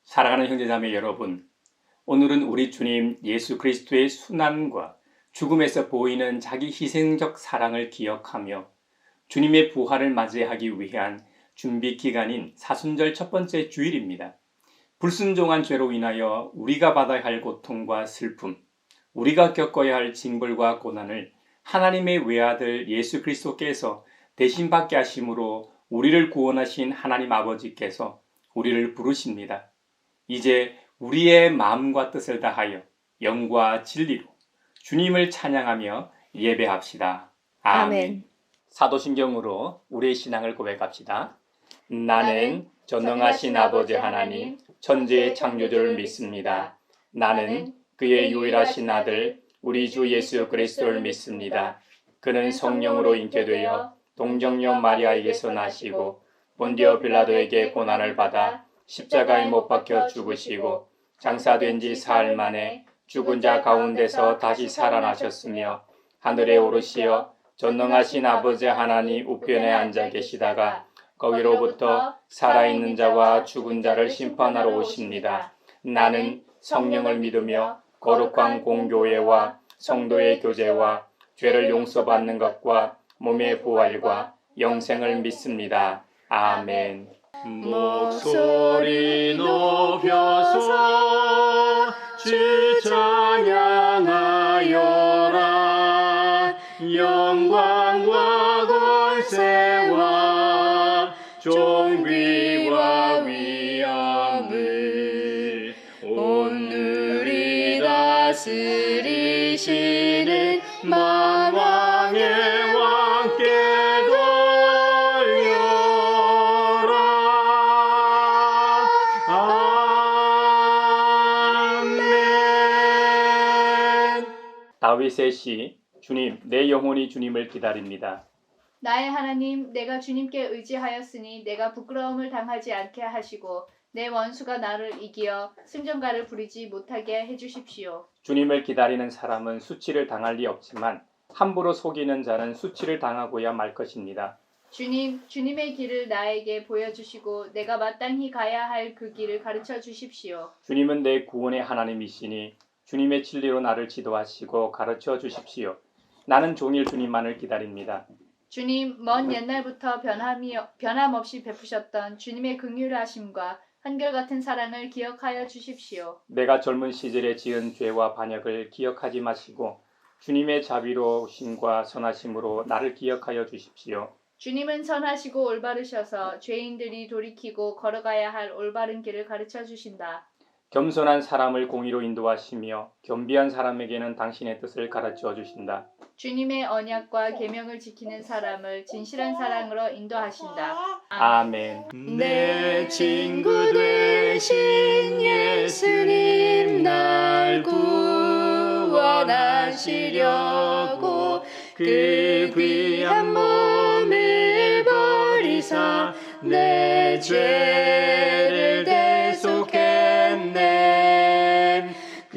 사랑하는 형제자매 여러분, 오늘은 우리 주님 예수 그리스도의 순환과 죽음에서 보이는 자기 희생적 사랑을 기억하며 주님의 부활을 맞이하기 위한 준비 기간인 사순절 첫 번째 주일입니다. 불순종한 죄로 인하여 우리가 받아야 할 고통과 슬픔, 우리가 겪어야 할 징벌과 고난을 하나님의 외아들 예수 그리스도께서 대신 받게 하심으로 우리를 구원하신 하나님 아버지께서 우리를 부르십니다. 이제 우리의 마음과 뜻을 다하여 영과 진리로 주님을 찬양하며 예배합시다. 아멘. 사도신경으로 우리의 신앙을 고백합시다. 나는 전능하신 아버지 하나님, 천지의 창조주를 믿습니다. 나는 그의 유일하신 아들, 우리 주 예수 그리스도를 믿습니다. 그는 성령으로 잉태되어 동정녀 마리아에게서 나시고 본디오 빌라도에게 고난을 받아 십자가에 못 박혀 죽으시고 장사된 지 사흘 만에 죽은 자 가운데서 다시 살아나셨으며 하늘에 오르시어 전능하신 아버지 하나님 우편에 앉아 계시다가 거기로부터 살아있는 자와 죽은 자를 심판하러 오십니다. 나는 성령을 믿으며 거룩한 공교회와 성도의 교제와 죄를 용서받는 것과 몸의 부활과 영생을 믿습니다. 아멘. 목소리 높여서 주 찬양하여라. 영광과 권세와 존귀와 위엄을 오늘이 다스리시는 만왕의 왕께 다윗의 시, 주님, 내 영혼이 주님을 기다립니다. 나의 하나님, 내가 주님께 의지하였으니 내가 부끄러움을 당하지 않게 하시고 내 원수가 나를 이기어 승전가를 부리지 못하게 해주십시오. 주님을 기다리는 사람은 수치를 당할 리 없지만 함부로 속이는 자는 수치를 당하고야 말 것입니다. 주님의 길을 나에게 보여주시고 내가 마땅히 가야 할 그 길을 가르쳐 주십시오. 주님은 내 구원의 하나님이시니 주님의 진리로 나를 지도하시고 가르쳐 주십시오. 나는 종일 주님만을 기다립니다. 주님, 먼 옛날부터 변함없이 베푸셨던 주님의 긍휼하심과 한결같은 사랑을 기억하여 주십시오. 내가 젊은 시절에 지은 죄와 반역을 기억하지 마시고 주님의 자비로우심과 선하심으로 나를 기억하여 주십시오. 주님은 선하시고 올바르셔서 죄인들이 돌이키고 걸어가야 할 올바른 길을 가르쳐 주신다. 겸손한 사람을 공의로 인도하시며 겸비한 사람에게는 당신의 뜻을 가르쳐 주신다. 주님의 언약과 계명을 지키는 사람을 진실한 사랑으로 인도하신다. 아멘. 내 친구 되신 예수님 날 구원하시려고 그 귀한 몸을 버리사 내 죄를 대속했네.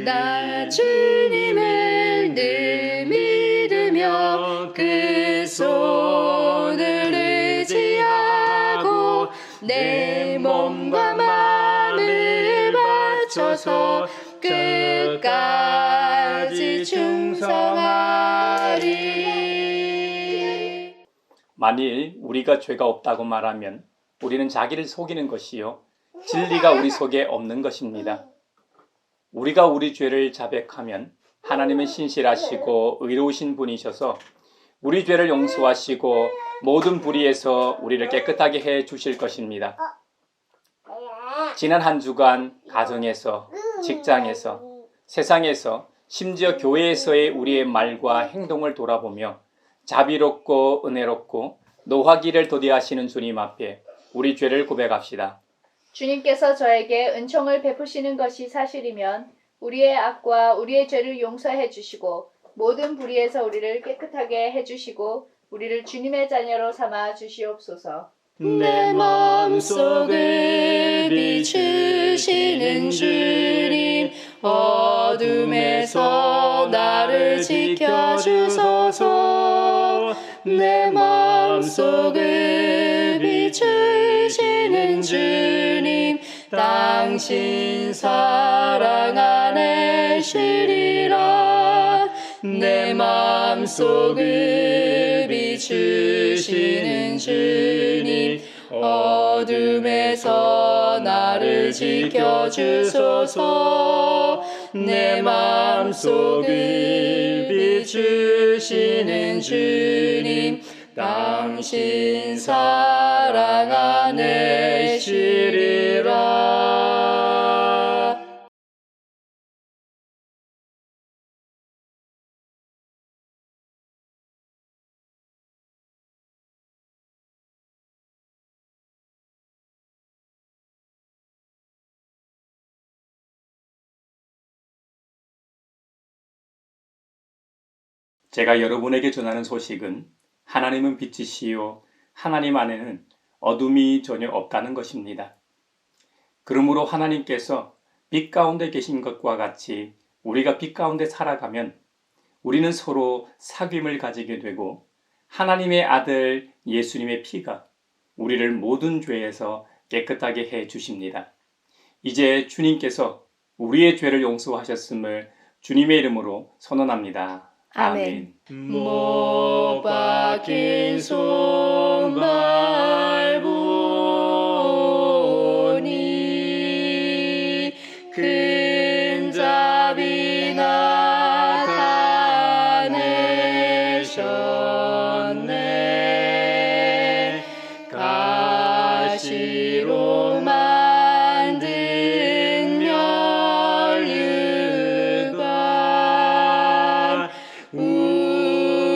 나 주님을 늘 믿으며 그 손을 의지하고 내 몸과 마음을 바쳐서 끝까지 충성하리. 만일 우리가 죄가 없다고 말하면 우리는 자기를 속이는 것이요 진리가 우리 속에 없는 것입니다. 우리가 우리 죄를 자백하면 하나님은 신실하시고 의로우신 분이셔서 우리 죄를 용서하시고 모든 불의에서 우리를 깨끗하게 해 주실 것입니다. 지난 한 주간 가정에서, 직장에서, 세상에서, 심지어 교회에서의 우리의 말과 행동을 돌아보며 자비롭고 은혜롭고 노하기를 도대하시는 주님 앞에 우리 죄를 고백합시다. 주님께서 저에게 은총을 베푸시는 것이 사실이면 우리의 악과 우리의 죄를 용서해 주시고 모든 불의에서 우리를 깨끗하게 해주시고 우리를 주님의 자녀로 삼아 주시옵소서. 내 마음속을 비추시는 주님, 어둠에서 나를 지켜주소서. 내 마음속을 비추시는 주님, 당신 사랑 안에 쉬리라. 내 맘속을 비추시는 주님, 어둠에서 나를 지켜주소서. 내 맘속을 비추시는 주님, 당신 사랑 안에 쉬리라. 제가 여러분에게 전하는 소식은 하나님은 빛이시요 하나님 안에는 어둠이 전혀 없다는 것입니다. 그러므로 하나님께서 빛 가운데 계신 것과 같이 우리가 빛 가운데 살아가면 우리는 서로 사귐을 가지게 되고 하나님의 아들 예수님의 피가 우리를 모든 죄에서 깨끗하게 해 주십니다. 이제 주님께서 우리의 죄를 용서하셨음을 주님의 이름으로 선언합니다. 아멘. 못 박힌 손발 보니 큰 자비 나타내셨네. 가시로 만든 면류관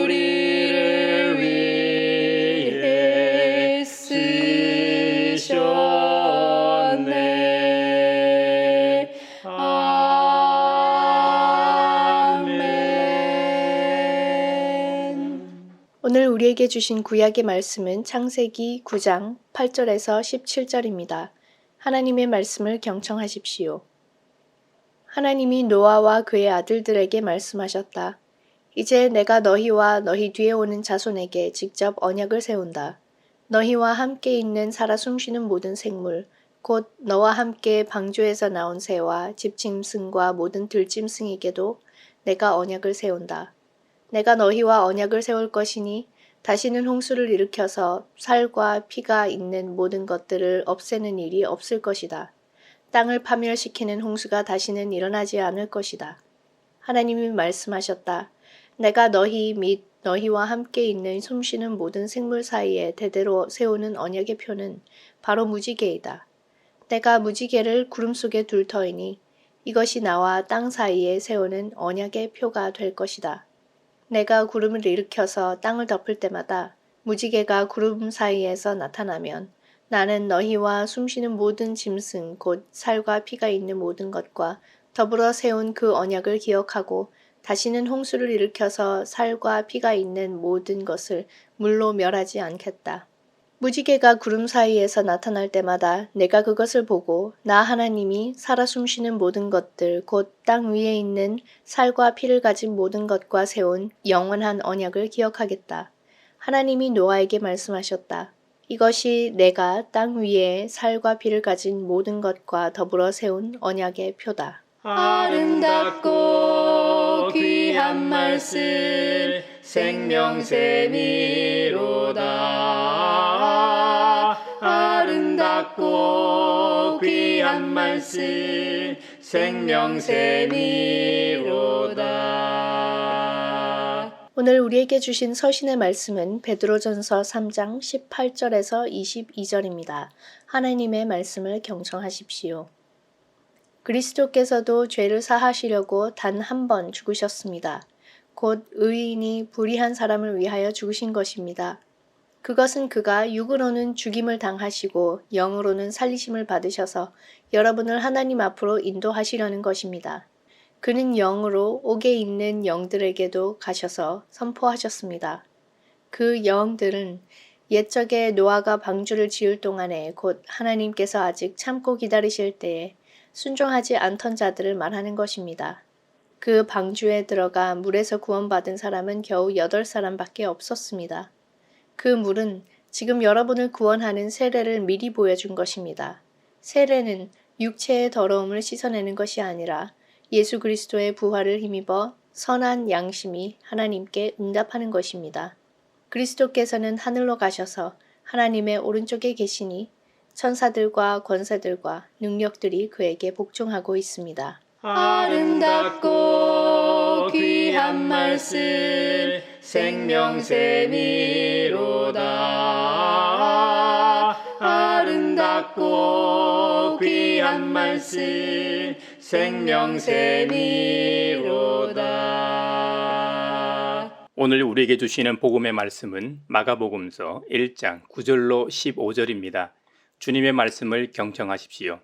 우리를 위해 쓰셨네. 아멘. 오늘 우리에게 주신 구약의 말씀은 창세기 9장 8절에서 17절입니다. 하나님의 말씀을 경청하십시오. 하나님이 노아와 그의 아들들에게 말씀하셨다. 이제 내가 너희와 너희 뒤에 오는 자손에게 직접 언약을 세운다. 너희와 함께 있는 살아 숨쉬는 모든 생물, 곧 너와 함께 방주에서 나온 새와 집짐승과 모든 들짐승에게도 내가 언약을 세운다. 내가 너희와 언약을 세울 것이니 다시는 홍수를 일으켜서 살과 피가 있는 모든 것들을 없애는 일이 없을 것이다. 땅을 파멸시키는 홍수가 다시는 일어나지 않을 것이다. 하나님이 말씀하셨다. 내가 너희 및 너희와 함께 있는 숨쉬는 모든 생물 사이에 대대로 세우는 언약의 표는 바로 무지개이다. 내가 무지개를 구름 속에 둘 터이니 이것이 나와 땅 사이에 세우는 언약의 표가 될 것이다. 내가 구름을 일으켜서 땅을 덮을 때마다 무지개가 구름 사이에서 나타나면 나는 너희와 숨쉬는 모든 짐승 곧 살과 피가 있는 모든 것과 더불어 세운 그 언약을 기억하고 다시는 홍수를 일으켜서 살과 피가 있는 모든 것을 물로 멸하지 않겠다. 무지개가 구름 사이에서 나타날 때마다 내가 그것을 보고 나 하나님이 살아 숨쉬는 모든 것들 곧 땅 위에 있는 살과 피를 가진 모든 것과 세운 영원한 언약을 기억하겠다. 하나님이 노아에게 말씀하셨다. 이것이 내가 땅 위에 살과 피를 가진 모든 것과 더불어 세운 언약의 표다. 아름답고 귀한 말씀 생명샘이로다. 아름답고 귀한 말씀 생명샘이로다. 오늘 우리에게 주신 서신의 말씀은 베드로전서 3장 18절에서 22절입니다. 하나님의 말씀을 경청하십시오. 그리스도께서도 죄를 사하시려고 단 한 번 죽으셨습니다. 곧 의인이 불의한 사람을 위하여 죽으신 것입니다. 그것은 그가 육으로는 죽임을 당하시고 영으로는 살리심을 받으셔서 여러분을 하나님 앞으로 인도하시려는 것입니다. 그는 영으로 옥에 있는 영들에게도 가셔서 선포하셨습니다. 그 영들은 옛적에 노아가 방주를 지을 동안에 곧 하나님께서 아직 참고 기다리실 때에 순종하지 않던 자들을 말하는 것입니다. 그 방주에 들어가 물에서 구원받은 사람은 겨우 8사람밖에 없었습니다. 그 물은 지금 여러분을 구원하는 세례를 미리 보여준 것입니다. 세례는 육체의 더러움을 씻어내는 것이 아니라 예수 그리스도의 부활을 힘입어 선한 양심이 하나님께 응답하는 것입니다. 그리스도께서는 하늘로 가셔서 하나님의 오른쪽에 계시니 천사들과 권세들과 능력들이 그에게 복종하고 있습니다. 아름답고 귀한 말씀 생명샘이로다. 아름답고 귀한 말씀 생명샘이로다. 오늘 우리에게 주시는 복음의 말씀은 마가복음서 1장 9절로 15절입니다. 주님의 말씀을 경청하십시오.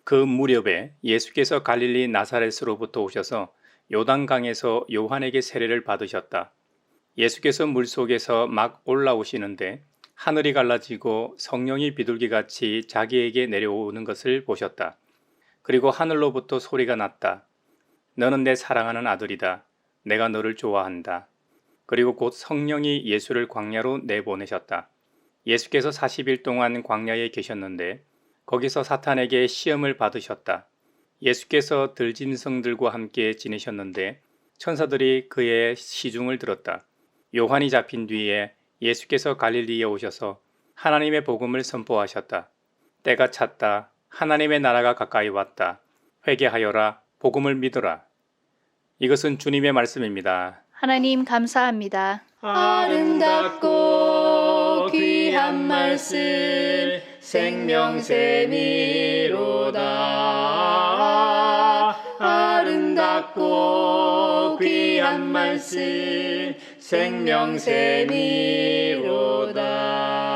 그 무렵에 예수께서 갈릴리 나사렛으로부터 오셔서 요단강에서 요한에게 세례를 받으셨다. 예수께서 물속에서 막 올라오시는데 하늘이 갈라지고 성령이 비둘기같이 자기에게 내려오는 것을 보셨다. 그리고 하늘로부터 소리가 났다. 너는 내 사랑하는 아들이다. 내가 너를 좋아한다. 그리고 곧 성령이 예수를 광야로 내보내셨다. 예수께서 40일 동안 광야에 계셨는데 거기서 사탄에게 시험을 받으셨다. 예수께서 들짐승들과 함께 지내셨는데 천사들이 그의 시중을 들었다. 요한이 잡힌 뒤에 예수께서 갈릴리에 오셔서 하나님의 복음을 선포하셨다. 때가 찼다. 하나님의 나라가 가까이 왔다. 회개하여라. 복음을 믿어라. 이것은 주님의 말씀입니다. 하나님 감사합니다. 아름답고 귀한 말씀 생명샘이로다. 아름답고 귀한 말씀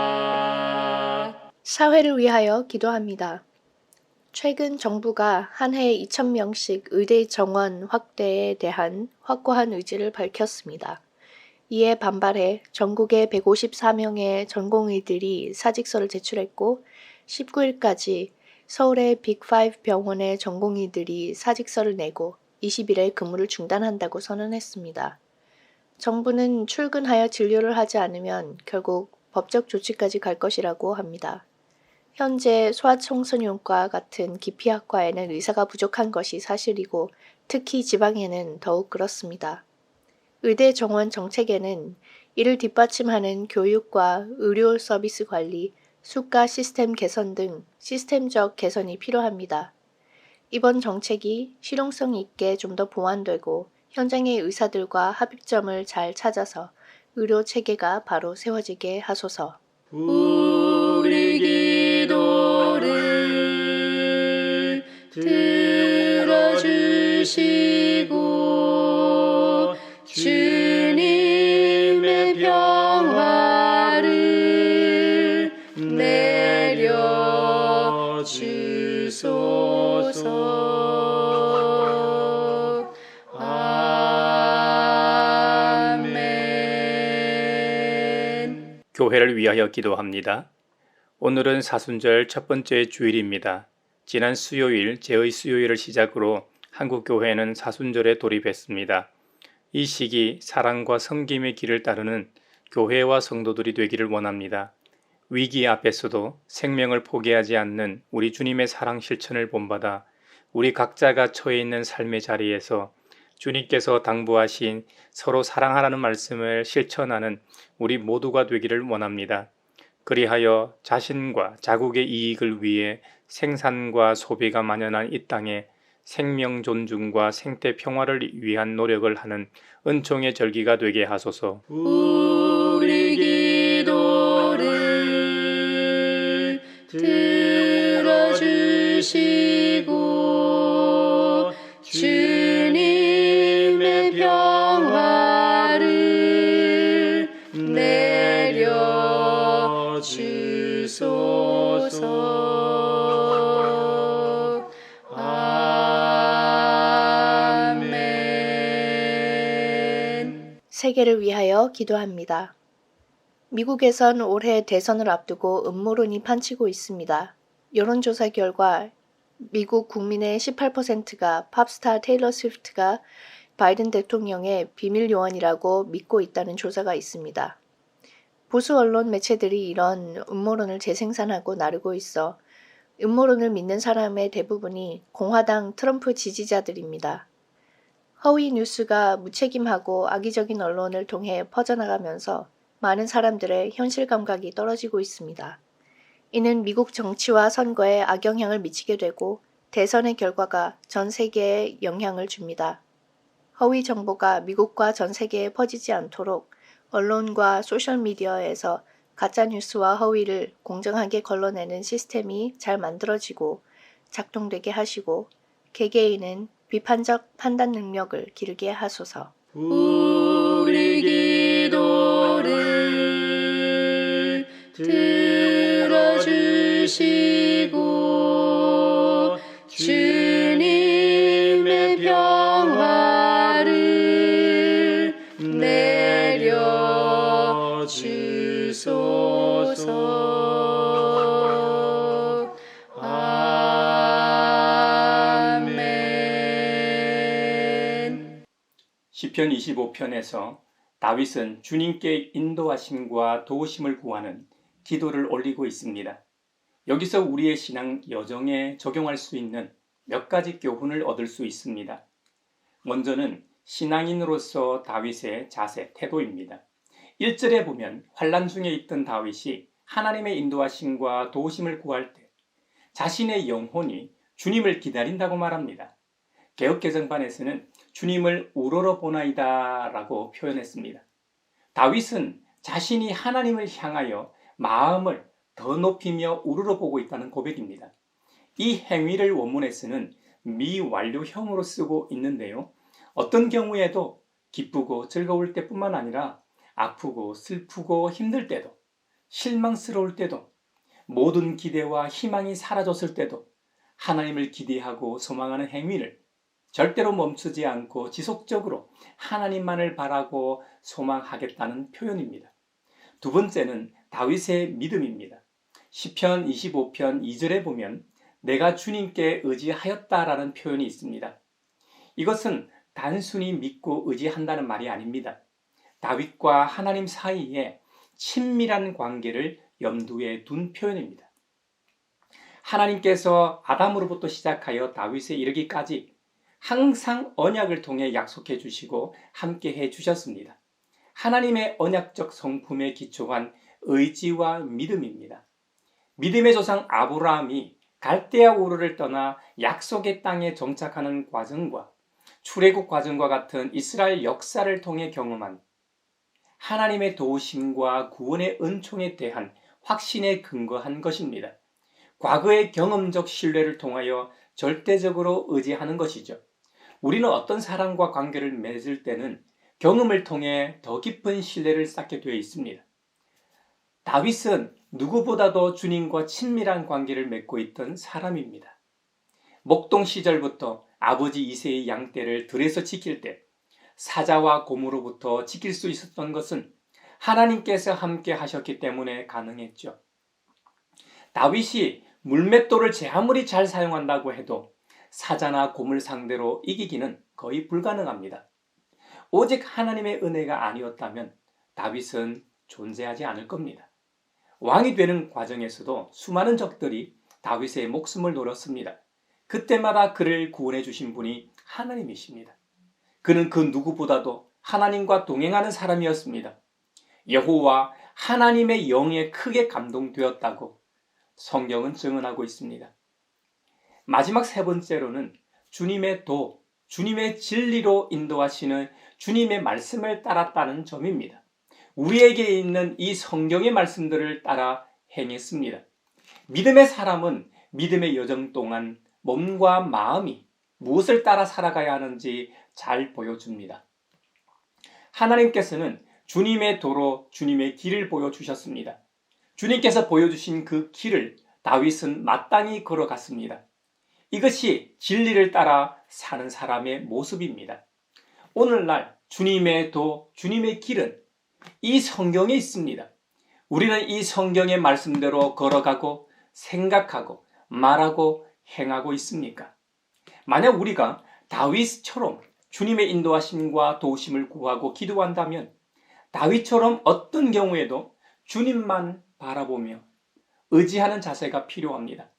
생명샘이로다. 사회를 위하여 기도합니다. 최근 정부가 한 해에 2,000명씩 의대 정원 확대에 대한 확고한 의지를 밝혔습니다. 이에 반발해 전국의 154명의 전공의들이 사직서를 제출했고 19일까지 서울의 빅5 병원의 전공의들이 사직서를 내고 20일에 근무를 중단한다고 선언했습니다. 정부는 출근하여 진료를 하지 않으면 결국 법적 조치까지 갈 것이라고 합니다. 현재 소아청소년과 같은 기피학과에는 의사가 부족한 것이 사실이고 특히 지방에는 더욱 그렇습니다. 의대 정원 정책에는 이를 뒷받침하는 교육과 의료 서비스 관리, 수가 시스템 개선 등 시스템적 개선이 필요합니다. 이번 정책이 실용성 있게 좀 더 보완되고 현장의 의사들과 합의점을 잘 찾아서 의료 체계가 바로 세워지게 하소서. 우리 기도를 들어주시고 주님의 평화를 내려주소서. 아멘. 교회를 위하여 기도합니다. 오늘은 사순절 첫 번째 주일입니다. 지난 수요일, 제의 수요일을 시작으로 한국 교회는 사순절에 돌입했습니다. 이 시기 사랑과 섬김의 길을 따르는 교회와 성도들이 되기를 원합니다. 위기 앞에서도 생명을 포기하지 않는 우리 주님의 사랑 실천을 본받아 우리 각자가 처해 있는 삶의 자리에서 주님께서 당부하신 서로 사랑하라는 말씀을 실천하는 우리 모두가 되기를 원합니다. 그리하여 자신과 자국의 이익을 위해 생산과 소비가 만연한 이 땅에 생명 존중과 생태 평화를 위한 노력을 하는 은총의 절기가 되게 하소서. 우리 기도를 들어주시고 주님의 평화를 내려주소서. 아멘. 세계를 위하여 기도합니다. 미국에선 올해 대선을 앞두고 음모론이 판치고 있습니다. 여론조사 결과 미국 국민의 18%가 팝스타 테일러 스위프트가 바이든 대통령의 비밀 요원이라고 믿고 있다는 조사가 있습니다. 보수 언론 매체들이 이런 음모론을 재생산하고 나르고 있어 음모론을 믿는 사람의 대부분이 공화당 트럼프 지지자들입니다. 허위 뉴스가 무책임하고 악의적인 언론을 통해 퍼져나가면서 많은 사람들의 현실 감각이 떨어지고 있습니다. 이는 미국 정치와 선거에 악영향을 미치게 되고 대선의 결과가 전 세계에 영향을 줍니다. 허위 정보가 미국과 전 세계에 퍼지지 않도록 언론과 소셜미디어에서 가짜뉴스와 허위를 공정하게 걸러내는 시스템이 잘 만들어지고 작동되게 하시고 개개인은 비판적 판단 능력을 기르게 하소서. 우리 기도를 들어주시고 주님의 평화를 내려주소서. 아멘. 시편 25편에서 다윗은 주님께 인도하심과 도우심을 구하는 기도를 올리고 있습니다. 여기서 우리의 신앙 여정에 적용할 수 있는 몇 가지 교훈을 얻을 수 있습니다. 먼저는 신앙인으로서 다윗의 자세, 태도입니다. 1절에 보면 환난 중에 있던 다윗이 하나님의 인도하심과 도우심을 구할 때 자신의 영혼이 주님을 기다린다고 말합니다. 개역개정판에서는 주님을 우러러보나이다 라고 표현했습니다. 다윗은 자신이 하나님을 향하여 마음을 더 높이며 우러러보고 있다는 고백입니다. 이 행위를 원문에서는 미완료형으로 쓰고 있는데요. 어떤 경우에도 기쁘고 즐거울 때뿐만 아니라 아프고 슬프고 힘들 때도, 실망스러울 때도, 모든 기대와 희망이 사라졌을 때도 하나님을 기대하고 소망하는 행위를 절대로 멈추지 않고 지속적으로 하나님만을 바라고 소망하겠다는 표현입니다. 두 번째는 다윗의 믿음입니다. 시편 25편 2절에 보면 내가 주님께 의지하였다라는 표현이 있습니다. 이것은 단순히 믿고 의지한다는 말이 아닙니다. 다윗과 하나님 사이에 친밀한 관계를 염두에 둔 표현입니다. 하나님께서 아담으로부터 시작하여 다윗에 이르기까지 항상 언약을 통해 약속해 주시고 함께 해 주셨습니다. 하나님의 언약적 성품에 기초한 의지와 믿음입니다. 믿음의 조상 아브라함이 갈대아 우르를 떠나 약속의 땅에 정착하는 과정과 출애굽 과정과 같은 이스라엘 역사를 통해 경험한 하나님의 도우심과 구원의 은총에 대한 확신에 근거한 것입니다. 과거의 경험적 신뢰를 통하여 절대적으로 의지하는 것이죠. 우리는 어떤 사람과 관계를 맺을 때는 경험을 통해 더 깊은 신뢰를 쌓게 되어 있습니다. 다윗은 누구보다도 주님과 친밀한 관계를 맺고 있던 사람입니다. 목동 시절부터 아버지 이새의 양떼를 들에서 지킬 때 사자와 곰으로부터 지킬 수 있었던 것은 하나님께서 함께 하셨기 때문에 가능했죠. 다윗이 물맷돌을 제 아무리 잘 사용한다고 해도 사자나 곰을 상대로 이기기는 거의 불가능합니다. 오직 하나님의 은혜가 아니었다면 다윗은 존재하지 않을 겁니다. 왕이 되는 과정에서도 수많은 적들이 다윗의 목숨을 노렸습니다. 그때마다 그를 구원해 주신 분이 하나님이십니다. 그는 그 누구보다도 하나님과 동행하는 사람이었습니다. 여호와 하나님의 영에 크게 감동되었다고 성경은 증언하고 있습니다. 마지막 세 번째로는 주님의 도, 주님의 진리로 인도하시는 주님의 말씀을 따랐다는 점입니다. 우리에게 있는 이 성경의 말씀들을 따라 행했습니다. 믿음의 사람은 믿음의 여정 동안 몸과 마음이 무엇을 따라 살아가야 하는지 잘 보여줍니다. 하나님께서는 주님의 도로 주님의 길을 보여주셨습니다. 주님께서 보여주신 그 길을 다윗은 마땅히 걸어갔습니다. 이것이 진리를 따라 사는 사람의 모습입니다. 오늘날 주님의 도, 주님의 길은 이 성경에 있습니다. 우리는 이 성경의 말씀대로 걸어가고 생각하고 말하고 행하고 있습니까? 만약 우리가 다윗처럼 주님의 인도하심과 도우심을 구하고 기도한다면 다윗처럼 어떤 경우에도 주님만 바라보며 의지하는 자세가 필요합니다.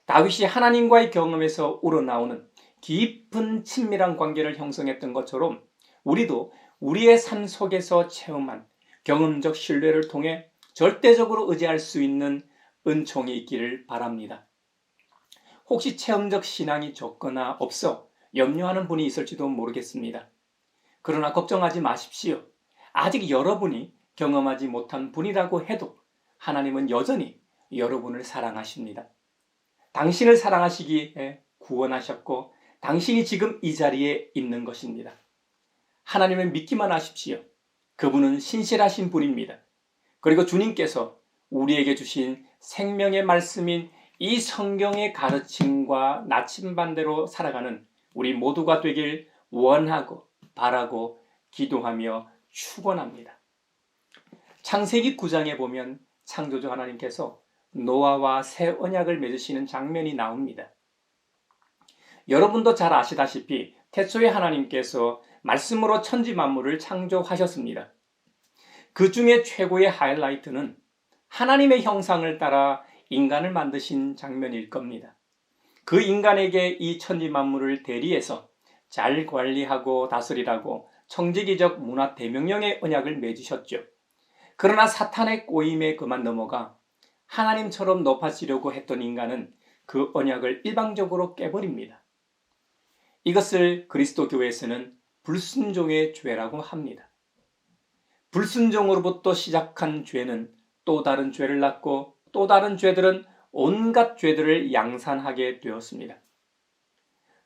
다윗이 하나님과의 경험에서 우러나오는 깊은 친밀한 관계를 형성했던 것처럼 우리도 우리의 삶 속에서 체험한 경험적 신뢰를 통해 절대적으로 의지할 수 있는 은총이 있기를 바랍니다. 혹시 체험적 신앙이 적거나 없어 염려하는 분이 있을지도 모르겠습니다. 그러나 걱정하지 마십시오. 아직 여러분이 경험하지 못한 분이라고 해도 하나님은 여전히 여러분을 사랑하십니다. 당신을 사랑하시기에 구원하셨고 당신이 지금 이 자리에 있는 것입니다. 하나님을 믿기만 하십시오. 그분은 신실하신 분입니다. 그리고 주님께서 우리에게 주신 생명의 말씀인 이 성경의 가르침과 나침반대로 살아가는 우리 모두가 되길 원하고 바라고 기도하며 축원합니다. 창세기 9장에 보면 창조주 하나님께서 노아와 새 언약을 맺으시는 장면이 나옵니다. 여러분도 잘 아시다시피 태초에 하나님께서 말씀으로 천지 만물을 창조하셨습니다. 그 중에 최고의 하이라이트는 하나님의 형상을 따라 인간을 만드신 장면일 겁니다. 그 인간에게 이 천지 만물을 대리해서 잘 관리하고 다스리라고 청지기적 문화 대명령의 언약을 맺으셨죠. 그러나 사탄의 꼬임에 그만 넘어가 하나님처럼 높아지려고 했던 인간은 그 언약을 일방적으로 깨버립니다. 이것을 그리스도 교회에서는 불순종의 죄라고 합니다. 불순종으로부터 시작한 죄는 또 다른 죄를 낳고 또 다른 죄들은 온갖 죄들을 양산하게 되었습니다.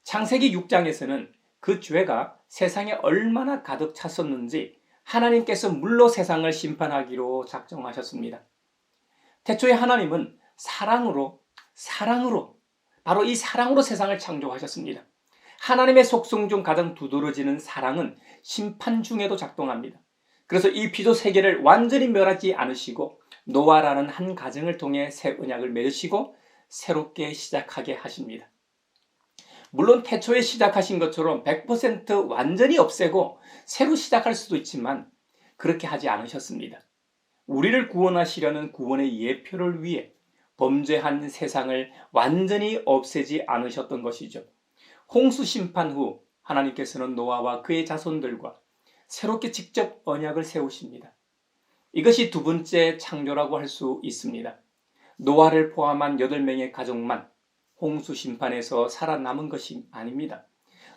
창세기 6장에서는 그 죄가 세상에 얼마나 가득 찼었는지 하나님께서 물로 세상을 심판하기로 작정하셨습니다. 태초에 하나님은 사랑으로 바로 이 사랑으로 세상을 창조하셨습니다. 하나님의 속성 중 가장 두드러지는 사랑은 심판 중에도 작동합니다. 그래서 이 피조 세계를 완전히 멸하지 않으시고 노아라는 한 가정을 통해 새 언약을 맺으시고 새롭게 시작하게 하십니다. 물론 태초에 시작하신 것처럼 100% 완전히 없애고 새로 시작할 수도 있지만 그렇게 하지 않으셨습니다. 우리를 구원하시려는 구원의 예표를 위해 범죄한 세상을 완전히 없애지 않으셨던 것이죠. 홍수 심판 후 하나님께서는 노아와 그의 자손들과 새롭게 직접 언약을 세우십니다. 이것이 두 번째 창조라고 할 수 있습니다. 노아를 포함한 8명의 가족만 홍수 심판에서 살아남은 것이 아닙니다.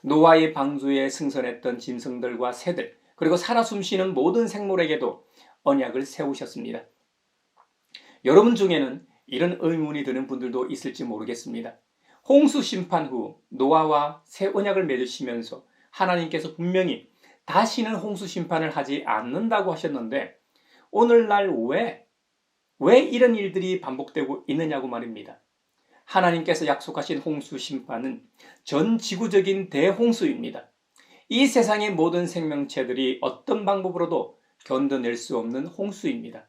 노아의 방주에 승선했던 짐승들과 새들, 그리고 살아 숨쉬는 모든 생물에게도 언약을 세우셨습니다. 여러분 중에는 이런 의문이 드는 분들도 있을지 모르겠습니다. 홍수 심판 후 노아와 새 언약을 맺으시면서 하나님께서 분명히 다시는 홍수 심판을 하지 않는다고 하셨는데 오늘날 왜 이런 일들이 반복되고 있느냐고 말입니다. 하나님께서 약속하신 홍수 심판은 전 지구적인 대홍수입니다. 이 세상의 모든 생명체들이 어떤 방법으로도 견뎌낼 수 없는 홍수입니다.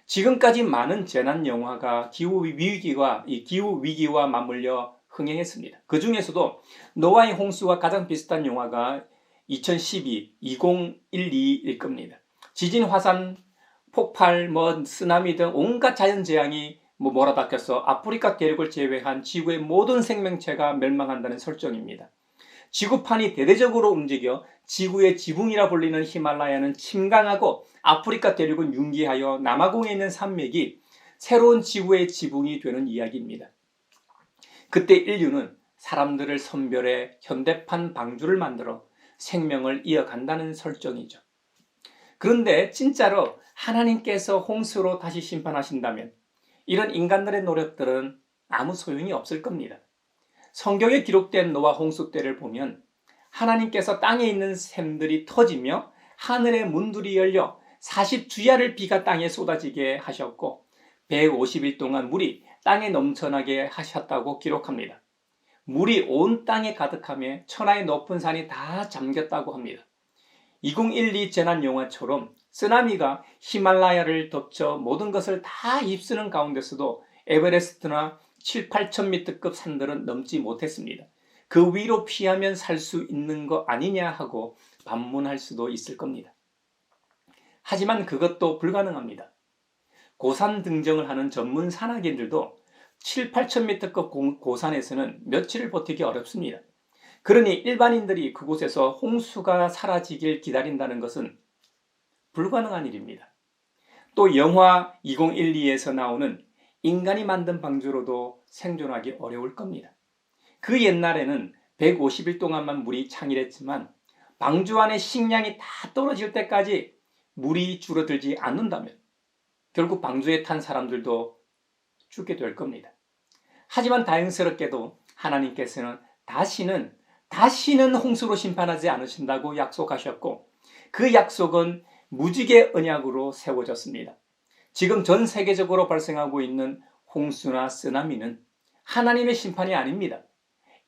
지금까지 많은 재난 영화가 기후 위기와 맞물려 흥행했습니다. 그 중에서도 노아의 홍수와 가장 비슷한 영화가 2012일 겁니다. 지진, 화산, 폭발, 쓰나미 등 온갖 자연재앙이 몰아닥쳐서 아프리카 대륙을 제외한 지구의 모든 생명체가 멸망한다는 설정입니다. 지구판이 대대적으로 움직여 지구의 지붕이라 불리는 히말라야는 침강하고 아프리카 대륙은 융기하여 남아공에 있는 산맥이 새로운 지구의 지붕이 되는 이야기입니다. 그때 인류는 사람들을 선별해 현대판 방주를 만들어 생명을 이어간다는 설정이죠. 그런데 진짜로 하나님께서 홍수로 다시 심판하신다면 이런 인간들의 노력들은 아무 소용이 없을 겁니다. 성경에 기록된 노아 홍수 때를 보면 하나님께서 땅에 있는 샘들이 터지며 하늘의 문들이 열려 40주야를 비가 땅에 쏟아지게 하셨고 150일 동안 물이 땅에 넘쳐나게 하셨다고 기록합니다. 물이 온 땅에 가득하며 천하의 높은 산이 다 잠겼다고 합니다. 2012 재난 영화처럼 쓰나미가 히말라야를 덮쳐 모든 것을 다 휩쓰는 가운데서도 에베레스트나 7, 8천 미터급 산들은 넘지 못했습니다. 그 위로 피하면 살 수 있는 거 아니냐 하고 반문할 수도 있을 겁니다. 하지만 그것도 불가능합니다. 고산 등정을 하는 전문 산악인들도 7, 8,000m급 고산에서는 며칠을 버티기 어렵습니다. 그러니 일반인들이 그곳에서 홍수가 사라지길 기다린다는 것은 불가능한 일입니다. 또 영화 2012에서 나오는 인간이 만든 방주로도 생존하기 어려울 겁니다. 그 옛날에는 150일 동안만 물이 창일했지만 방주 안에 식량이 다 떨어질 때까지 물이 줄어들지 않는다면 결국 방주에 탄 사람들도 죽게 될 겁니다. 하지만 다행스럽게도 하나님께서는 다시는 홍수로 심판하지 않으신다고 약속하셨고 그 약속은 무지개 언약으로 세워졌습니다. 지금 전 세계적으로 발생하고 있는 홍수나 쓰나미는 하나님의 심판이 아닙니다.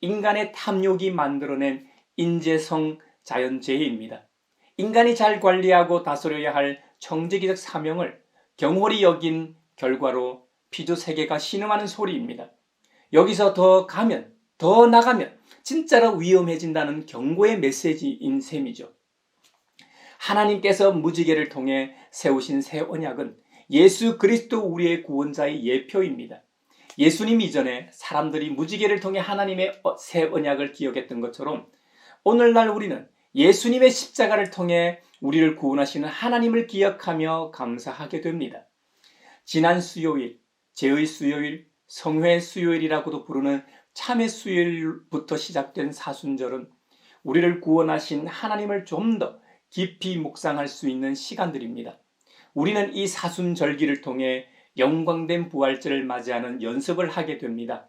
인간의 탐욕이 만들어낸 인재성 자연재해입니다. 인간이 잘 관리하고 다스려야 할 청지기적 사명을 경홀히 여긴 결과로 피조세계가 신음하는 소리입니다. 여기서 더 나가면 진짜로 위험해진다는 경고의 메시지인 셈이죠. 하나님께서 무지개를 통해 세우신 새 언약은 예수 그리스도 우리의 구원자의 예표입니다. 예수님 이전에 사람들이 무지개를 통해 하나님의 새 언약을 기억했던 것처럼 오늘날 우리는 예수님의 십자가를 통해 우리를 구원하시는 하나님을 기억하며 감사하게 됩니다. 지난 수요일, 제의 수요일, 성회 수요일이라고도 부르는 참회 수요일부터 시작된 사순절은 우리를 구원하신 하나님을 좀 더 깊이 묵상할 수 있는 시간들입니다. 우리는 이 사순절기를 통해 영광된 부활절을 맞이하는 연습을 하게 됩니다.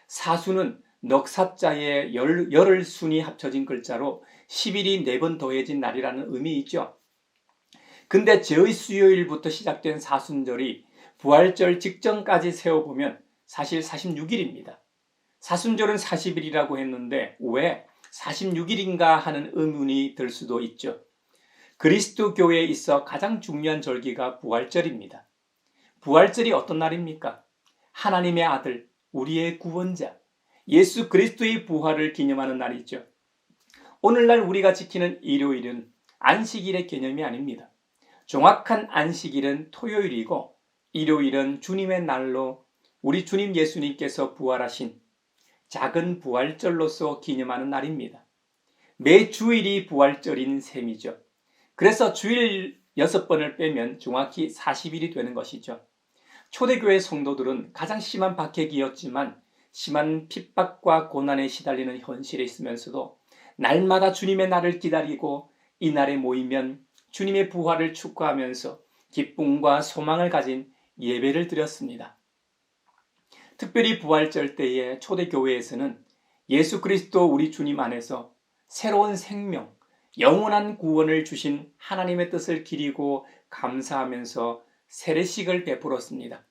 사순은 넉사자에 열흘 순이 합쳐진 글자로 10일이 4번 더해진 날이라는 의미이죠. 근데 제의 수요일부터 시작된 사순절이 부활절 직전까지 세어보면 사실 46일입니다. 사순절은 40일이라고 했는데 왜 46일인가 하는 의문이 들 수도 있죠. 그리스도 교회에 있어 가장 중요한 절기가 부활절입니다. 부활절이 어떤 날입니까? 하나님의 아들, 우리의 구원자, 예수 그리스도의 부활을 기념하는 날이죠. 오늘날 우리가 지키는 일요일은 안식일의 개념이 아닙니다. 정확한 안식일은 토요일이고 일요일은 주님의 날로 우리 주님 예수님께서 부활하신 작은 부활절로서 기념하는 날입니다. 매 주일이 부활절인 셈이죠. 그래서 주일 6번을 빼면 정확히 40일이 되는 것이죠. 초대교회 성도들은 가장 심한 박해기였지만 심한 핍박과 고난에 시달리는 현실에 있으면서도 날마다 주님의 날을 기다리고 이 날에 모이면 주님의 부활을 축구하면서 기쁨과 소망을 가진 예배를 드렸습니다. 특별히 부활절 때에 초대교회에서는 예수 그리스도 우리 주님 안에서 새로운 생명, 영원한 구원을 주신 하나님의 뜻을 기리고 감사하면서 세례식을 베풀었습니다.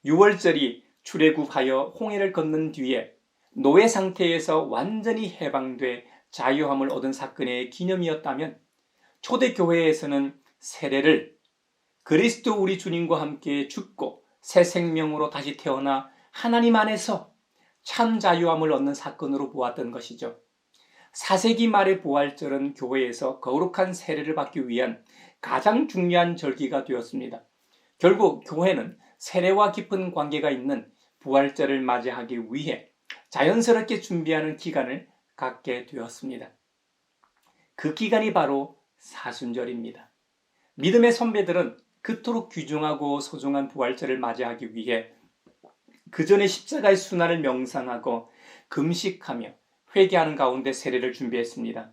6월절이 출애굽하여 홍해를 건넌 뒤에 노예 상태에서 완전히 해방돼 자유함을 얻은 사건의 기념이었다면 초대교회에서는 세례를 그리스도 우리 주님과 함께 죽고 새 생명으로 다시 태어나 하나님 안에서 참 자유함을 얻는 사건으로 보았던 것이죠. 4세기 말의 부활절은 교회에서 거룩한 세례를 받기 위한 가장 중요한 절기가 되었습니다. 결국 교회는 세례와 깊은 관계가 있는 부활절을 맞이하기 위해 자연스럽게 준비하는 기간을 갖게 되었습니다. 그 기간이 바로 사순절입니다. 믿음의 선배들은 그토록 귀중하고 소중한 부활절을 맞이하기 위해 그 전에 십자가의 순환을 명상하고 금식하며 회개하는 가운데 세례를 준비했습니다.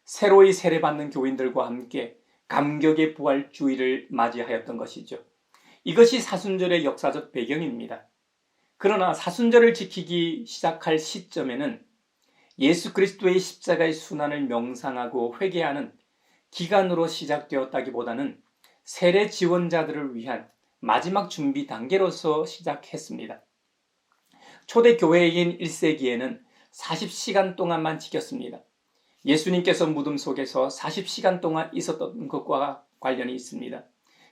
새로이 세례받는 교인들과 함께 감격의 부활주의를 맞이하였던 것이죠. 이것이 사순절의 역사적 배경입니다. 그러나 사순절을 지키기 시작할 시점에는 예수 그리스도의 십자가의 순환을 명상하고 회개하는 기간으로 시작되었다기보다는 세례 지원자들을 위한 마지막 준비 단계로서 시작했습니다. 초대교회인 1세기에는 40시간 동안만 지켰습니다. 예수님께서 무덤 속에서 40시간 동안 있었던 것과 관련이 있습니다.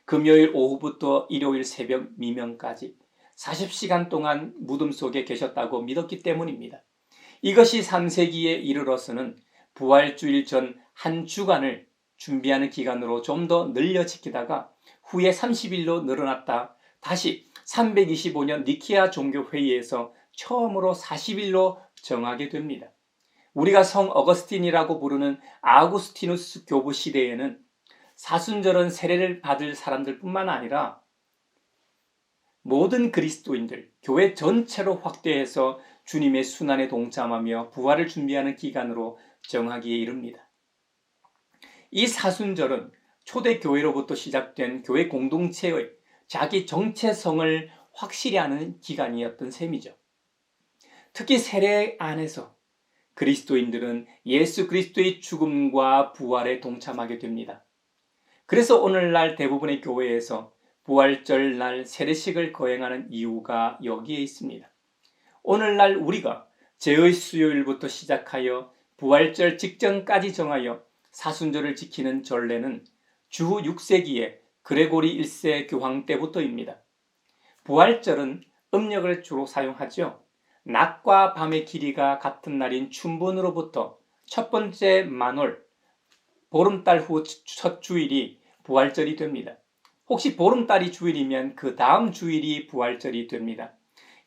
금요일 오후부터 일요일 새벽 미명까지 40시간 동안 무덤 속에 계셨다고 믿었기 때문입니다. 이것이 3세기에 이르러서는 부활주일 전 한 주간을 준비하는 기간으로 좀 더 늘려 지키다가 후에 30일로 늘어났다 다시 325년 니케아 종교회의에서 처음으로 40일로 정하게 됩니다. 우리가 성 어거스틴이라고 부르는 아구스티누스 교부 시대에는 사순절은 세례를 받을 사람들뿐만 아니라 모든 그리스도인들, 교회 전체로 확대해서 주님의 순환에 동참하며 부활을 준비하는 기간으로 정하기에 이릅니다. 이 사순절은 초대교회로부터 시작된 교회 공동체의 자기 정체성을 확실히 아는 기간이었던 셈이죠. 특히 세례 안에서 그리스도인들은 예수 그리스도의 죽음과 부활에 동참하게 됩니다. 그래서 오늘날 대부분의 교회에서 부활절 날 세례식을 거행하는 이유가 여기에 있습니다. 오늘날 우리가 제의 수요일부터 시작하여 부활절 직전까지 정하여 사순절을 지키는 전례는 주후 6세기의 그레고리 1세 교황 때부터입니다. 부활절은 음력을 주로 사용하죠. 낮과 밤의 길이가 같은 날인 춘분으로부터 첫 번째 만월, 보름달 후 첫 주일이 부활절이 됩니다. 혹시 보름달이 주일이면 그 다음 주일이 부활절이 됩니다.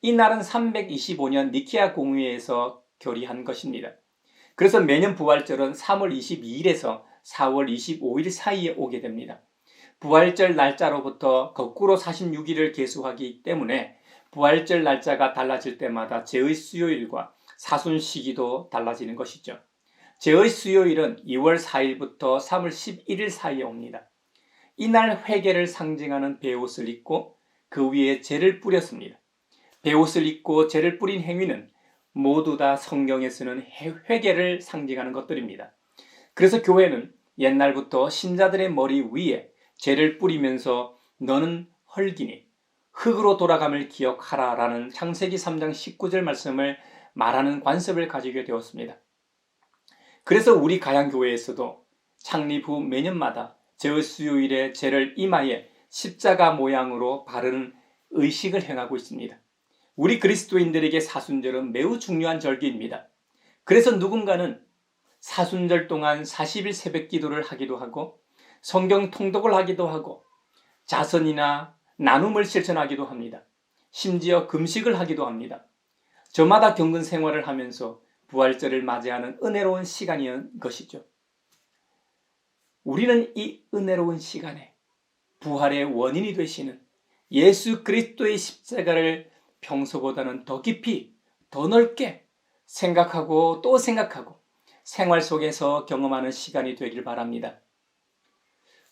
이 날은 325년 니케아 공의회에서 결의한 것입니다. 그래서 매년 부활절은 3월 22일에서 4월 25일 사이에 오게 됩니다. 부활절 날짜로부터 거꾸로 46일을 계수하기 때문에 부활절 날짜가 달라질 때마다 제의 수요일과 사순 시기도 달라지는 것이죠. 제의 수요일은 2월 4일부터 3월 11일 사이에 옵니다. 이날 회개를 상징하는 베옷을 입고 그 위에 재를 뿌렸습니다. 베옷을 입고 재를 뿌린 행위는 모두 다 성경에 쓰는 회개를 상징하는 것들입니다. 그래서 교회는 옛날부터 신자들의 머리 위에 재를 뿌리면서 너는 헐기니 흙으로 돌아감을 기억하라 라는 창세기 3장 19절 말씀을 말하는 관습을 가지게 되었습니다. 그래서 우리 가양교회에서도 창립 후 매년마다 제의 수요일에 재를 이마에 십자가 모양으로 바르는 의식을 행하고 있습니다. 우리 그리스도인들에게 사순절은 매우 중요한 절기입니다. 그래서 누군가는 사순절 동안 40일 새벽 기도를 하기도 하고 성경 통독을 하기도 하고 자선이나 나눔을 실천하기도 합니다. 심지어 금식을 하기도 합니다. 저마다 겪은 생활을 하면서 부활절을 맞이하는 은혜로운 시간인 것이죠. 우리는 이 은혜로운 시간에 부활의 원인이 되시는 예수 그리스도의 십자가를 평소보다는 더 깊이, 더 넓게 생각하고 또 생각하고 생활 속에서 경험하는 시간이 되길 바랍니다.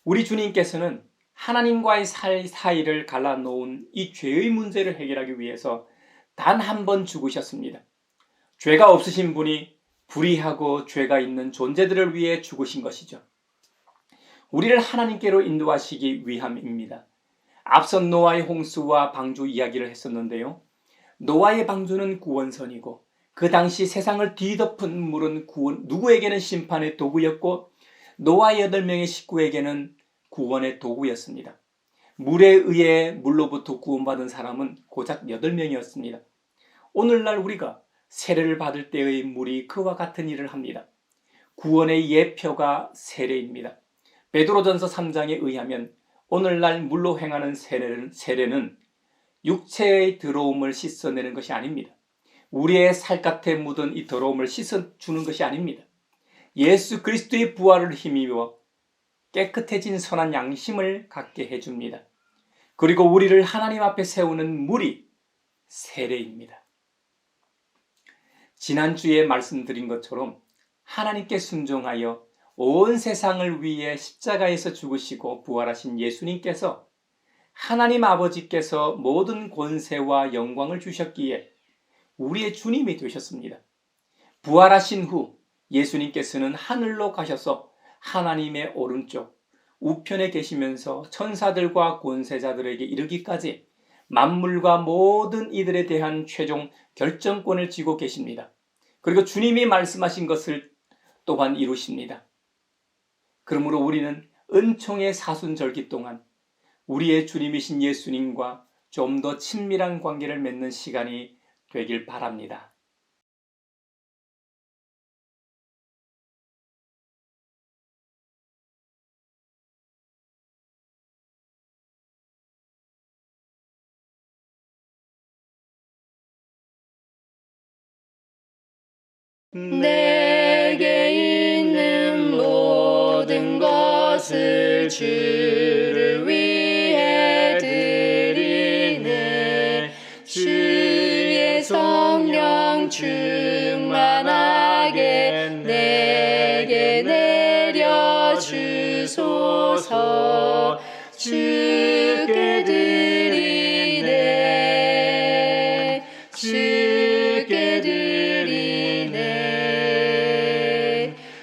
우리 주님께서는 하나님과의 사이를 갈라놓은 이 죄의 문제를 해결하기 위해서 단 한 번 죽으셨습니다. 죄가 없으신 분이 불의하고 죄가 있는 존재들을 위해 죽으신 것이죠. 우리를 하나님께로 인도하시기 위함입니다. 앞선 노아의 홍수와 방주 이야기를 했었는데요. 노아의 방주는 구원선이고 그 당시 세상을 뒤덮은 물은 누구에게는 심판의 도구였고 노아의 8명의 식구에게는 구원의 도구였습니다. 물에 의해 물로부터 구원받은 사람은 고작 8명이었습니다. 오늘날 우리가 세례를 받을 때의 물이 그와 같은 일을 합니다. 구원의 예표가 세례입니다. 베드로전서 3장에 의하면 오늘날 물로 행하는 세례는 육체의 더러움을 씻어내는 것이 아닙니다. 우리의 살갗에 묻은 이 더러움을 씻어주는 것이 아닙니다. 예수 그리스도의 부활을 힘입어 깨끗해진 선한 양심을 갖게 해줍니다. 그리고 우리를 하나님 앞에 세우는 물이 세례입니다. 지난주에 말씀드린 것처럼 하나님께 순종하여 온 세상을 위해 십자가에서 죽으시고 부활하신 예수님께서 하나님 아버지께서 모든 권세와 영광을 주셨기에 우리의 주님이 되셨습니다. 부활하신 후 예수님께서는 하늘로 가셔서 하나님의 오른쪽 우편에 계시면서 천사들과 권세자들에게 이르기까지 만물과 모든 이들에 대한 최종 결정권을 쥐고 계십니다. 그리고 주님이 말씀하신 것을 또한 이루십니다. 그러므로 우리는 은총의 사순절기 동안 우리의 주님이신 예수님과 좀 더 친밀한 관계를 맺는 시간이 되길 바랍니다. 내게 있는 모든 것을 주를 위해 드리네. 주의 성령 충만하게 내게 내려주소서. 주께 드리네. 주께 드리네.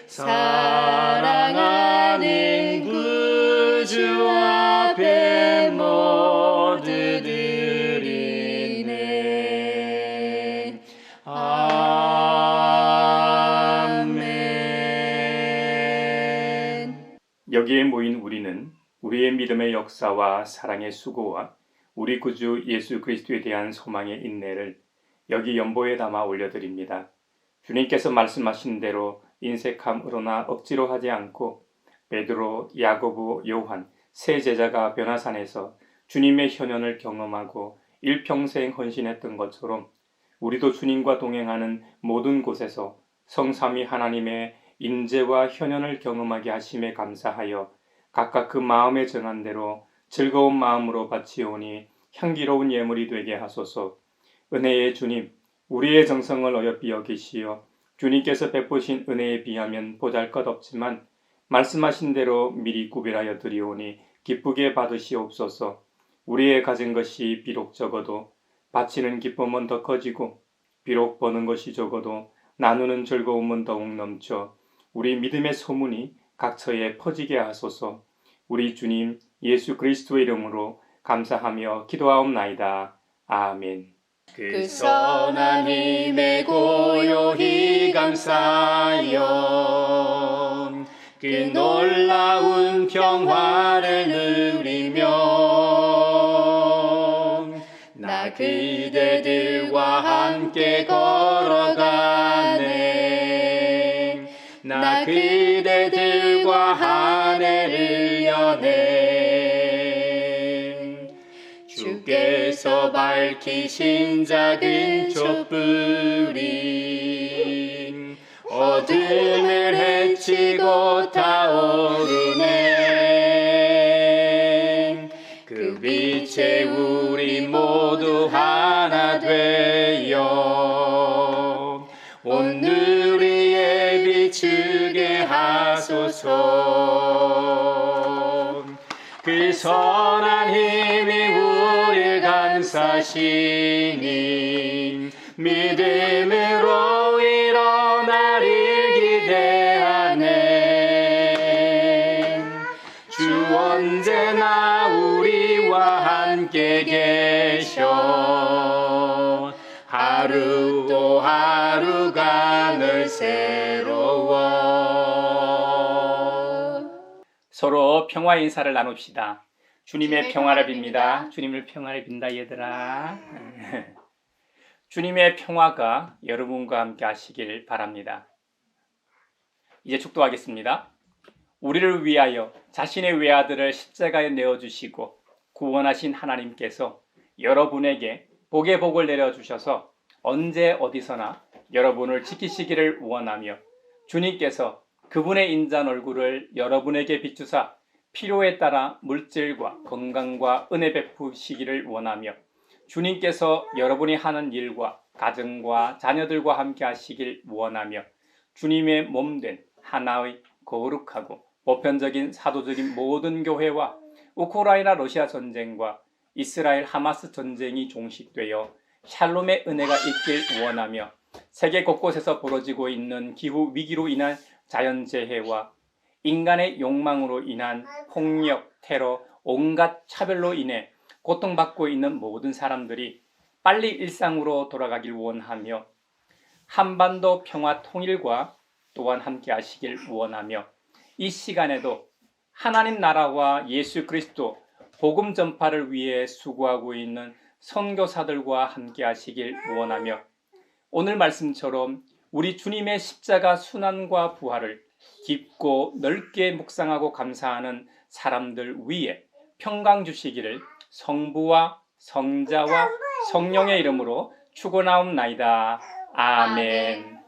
사랑하는 구주 앞에 모두 드리네. 아멘. 여기에 모인 우리는 우리의 믿음의 역사와 사랑의 수고와 우리 구주 예수 그리스도에 대한 소망의 인내를 여기 연보에 담아 올려드립니다. 주님께서 말씀하신 대로 인색함으로나 억지로 하지 않고 베드로, 야고보, 요한 세 제자가 변화산에서 주님의 현현을 경험하고 일평생 헌신했던 것처럼 우리도 주님과 동행하는 모든 곳에서 성삼위 하나님의 인재와 현현을 경험하게 하심에 감사하여 각각 그 마음에 정한 대로 즐거운 마음으로 바치오니 향기로운 예물이 되게 하소서. 은혜의 주님, 우리의 정성을 어여삐 여기시어 주님께서 베푸신 은혜에 비하면 보잘것없지만 말씀하신 대로 미리 구별하여 드리오니 기쁘게 받으시옵소서. 우리의 가진 것이 비록 적어도 바치는 기쁨은 더 커지고 비록 버는 것이 적어도 나누는 즐거움은 더욱 넘쳐 우리 믿음의 소문이 각처에 퍼지게 하소서. 우리 주님 예수 그리스도의 이름으로 감사하며 기도하옵나이다. 아멘. 그 선한 힘에 고요히 감사하여 그 놀라운 평화를 누리며 나 그대들과 함께 걸어가네. 나 그대들과 한 해를 여네. 주께서 밝히신 작은 촛불이 어둠을 헤치고 타오르네. 그 빛에 우리 모두 하나 되어 온 누리에 비추게 하소서. 그 선한 힘이 우릴 감싸시니 믿음으로 일어나릴 기대하네. 주 언제나 우리와 함께 계셔 하루 또 하루가 늘 새로워. 서로 평화 인사를 나눕시다. 주님의 주님의 평화를 평화를 빕니다. 빕니다. 주님을 평화를 빈다 얘들아. 주님의 평화가 여러분과 함께 하시길 바랍니다. 이제 축도하겠습니다. 우리를 위하여 자신의 외아들을 십자가에 내어주시고 구원하신 하나님께서 여러분에게 복의 복을 내려주셔서 언제 어디서나 여러분을 지키시기를 원하며 주님께서 그분의 인자한 얼굴을 여러분에게 비추사 필요에 따라 물질과 건강과 은혜 베푸시기를 원하며 주님께서 여러분이 하는 일과 가정과 자녀들과 함께 하시길 원하며 주님의 몸된 하나의 거룩하고 보편적인 사도적인 모든 교회와 우크라이나 러시아 전쟁과 이스라엘 하마스 전쟁이 종식되어 샬롬의 은혜가 있길 원하며 세계 곳곳에서 벌어지고 있는 기후 위기로 인한 자연재해와 인간의 욕망으로 인한 폭력, 테러, 온갖 차별로 인해 고통받고 있는 모든 사람들이 빨리 일상으로 돌아가길 원하며 한반도 평화 통일과 또한 함께 하시길 원하며 이 시간에도 하나님 나라와 예수 그리스도 복음 전파를 위해 수고하고 있는 선교사들과 함께 하시길 원하며 오늘 말씀처럼 우리 주님의 십자가 순환과 부활을 깊고 넓게 묵상하고 감사하는 사람들 위에 평강 주시기를 성부와 성자와 성령의 이름으로 축원하옵나이다. 아멘.